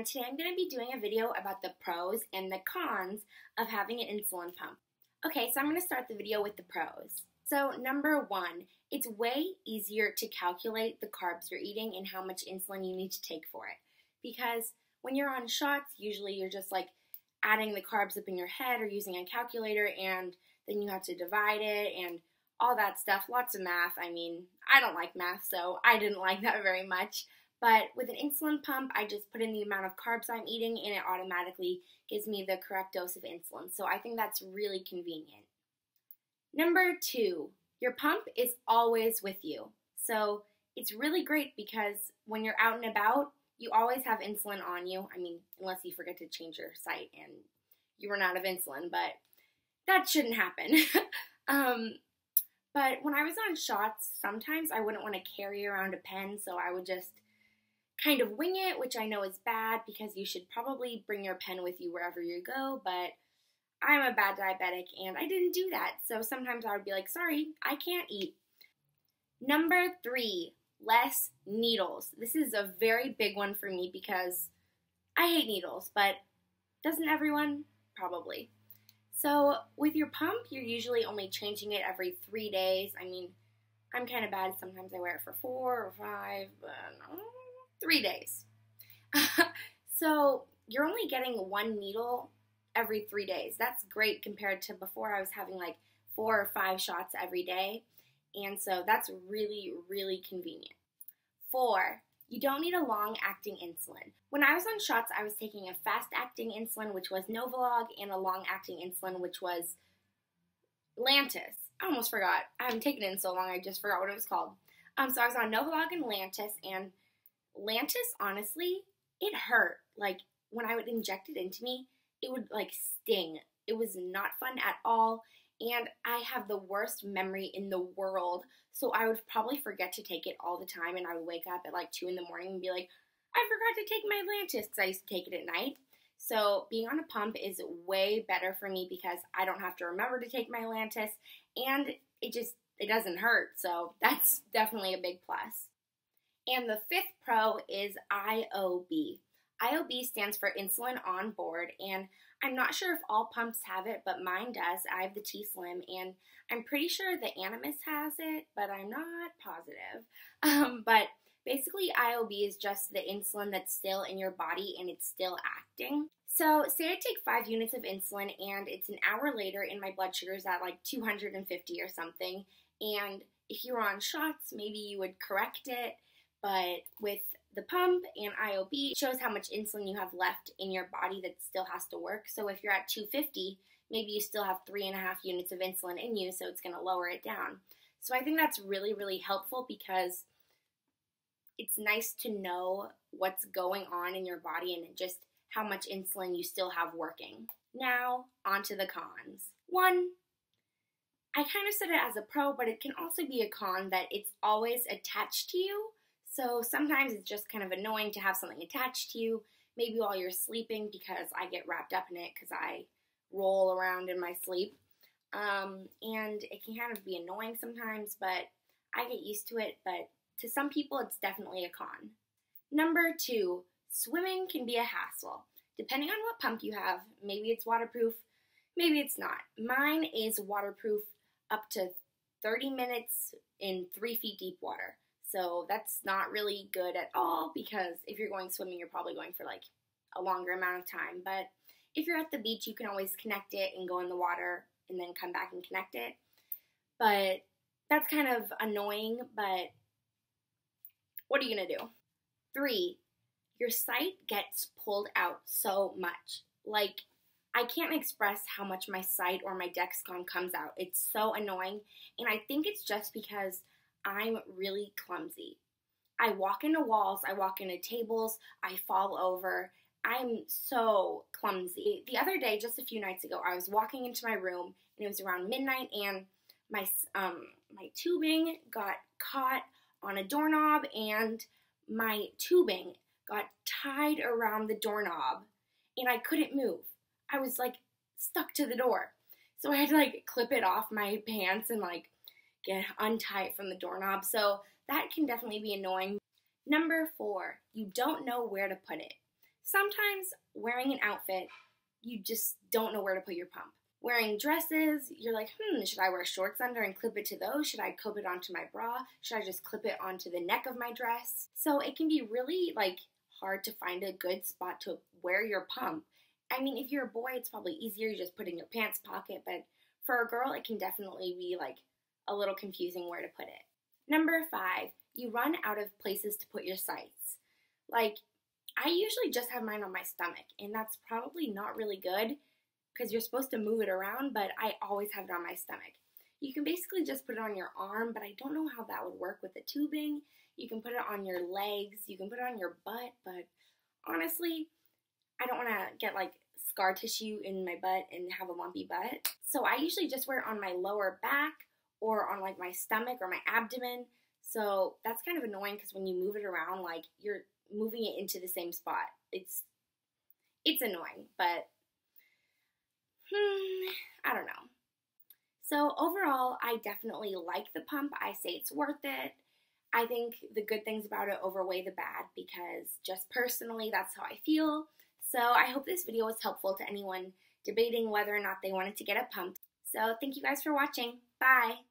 and today I'm going to be doing a video about the pros and the cons of having an insulin pump. Okay, so I'm going to start the video with the pros. So number one, it's way easier to calculate the carbs you're eating and how much insulin you need to take for it. Because when you're on shots, usually you're just like adding the carbs up in your head or using a calculator, and then you have to divide it and all that stuff. Lots of math. I mean, I don't like math, so I didn't like that very much. But with an insulin pump, I just put in the amount of carbs I'm eating and it automatically gives me the correct dose of insulin. So I think that's really convenient. Number two, your pump is always with you. So it's really great because when you're out and about, you always have insulin on you. I mean, unless you forget to change your site and you run out of insulin, but that shouldn't happen. But when I was on shots, sometimes I wouldn't want to carry around a pen, so I would just kind of wing it, which I know is bad because you should probably bring your pen with you wherever you go, but I'm a bad diabetic and I didn't do that. So sometimes I would be like, sorry, I can't eat. Number three, less needles. This is a very big one for me because I hate needles, but doesn't everyone? Probably. So with your pump, you're usually only changing it every 3 days. I mean, I'm kind of bad. Sometimes I wear it for 4 or 5, but 3 days. So you're only getting one needle every 3 days. That's great compared to before I was having like 4 or 5 shots every day. And so that's really, really convenient. 4, you don't need a long-acting insulin. When I was on shots, I was taking a fast-acting insulin, which was Novolog, and a long-acting insulin, which was Lantus. I almost forgot. I haven't taken it in so long, I just forgot what it was called. So I was on Novolog and Lantus, and Lantus, honestly, it hurt. Like, when I would inject it into me, it would, like, sting. It was not fun at all, and I have the worst memory in the world, so I would probably forget to take it all the time, and I would wake up at, like, 2 in the morning and be like, I forgot to take my Lantus, because I used to take it at night. So being on a pump is way better for me because I don't have to remember to take my Lantus, and it doesn't hurt, so that's definitely a big plus. And the 5th pro is IOB. IOB stands for Insulin On Board, and I'm not sure if all pumps have it, but mine does. I have the T-Slim, and I'm pretty sure the Animus has it, but I'm not positive. But basically, IOB is just the insulin that's still in your body, and it's still acting. So say I take 5 units of insulin, and it's an hour later, and my blood sugar's at like 250 or something, and if you were on shots, maybe you would correct it, but with the pump and IOB, it shows how much insulin you have left in your body that still has to work. So if you're at 250, maybe you still have 3.5 units of insulin in you, so it's going to lower it down. So I think that's really, really helpful because it's nice to know what's going on in your body and just how much insulin you still have working. Now, on to the cons. 1, I kind of said it as a pro, but it can also be a con that it's always attached to you. So sometimes it's just kind of annoying to have something attached to you, maybe while you're sleeping, because I get wrapped up in it because I roll around in my sleep. And it can kind of be annoying sometimes, but I get used to it. But to some people, it's definitely a con. Number 2, swimming can be a hassle. Depending on what pump you have, maybe it's waterproof, maybe it's not. Mine is waterproof up to 30 minutes in 3 feet deep water. So that's not really good at all because if you're going swimming, you're probably going for like a longer amount of time. But if you're at the beach, you can always connect it and go in the water and then come back and connect it. But that's kind of annoying, but what are you going to do? 3, your site gets pulled out so much. Like, I can't express how much my site or my Dexcom comes out. It's so annoying, and I think it's just because I'm really clumsy. I walk into walls, I walk into tables, I fall over. I'm so clumsy. The other day, just a few nights ago, I was walking into my room, and it was around midnight, and my tubing got caught on a doorknob, and my tubing got tied around the doorknob, and I couldn't move. I was, like, stuck to the door. So I had to, like, clip it off my pants and, like, untie it from the doorknob. So that can definitely be annoying. Number 4, you don't know where to put it. Sometimes wearing an outfit, you just don't know where to put your pump. Wearing dresses, you're like, should I wear shorts under and clip it to those? Should I clip it onto my bra? Should I just clip it onto the neck of my dress? So it can be really hard to find a good spot to wear your pump. I mean, if you're a boy, it's probably easier. You just put it in your pants pocket, but for a girl, it can definitely be a little confusing where to put it. Number 5, you run out of places to put your sights. I usually just have mine on my stomach, and that's probably not really good because you're supposed to move it around, but I always have it on my stomach. You can basically just put it on your arm, but I don't know how that would work with the tubing. You can put it on your legs, you can put it on your butt, but honestly, I don't want to get scar tissue in my butt and have a lumpy butt. So I usually just wear it on my lower back or on my stomach or my abdomen. So that's kind of annoying because when you move it around, you're moving it into the same spot. It's annoying, but I don't know. So overall, I definitely like the pump. I say it's worth it. I think the good things about it outweigh the bad because just personally, that's how I feel. So I hope this video was helpful to anyone debating whether or not they wanted to get a pump. So thank you guys for watching. Bye!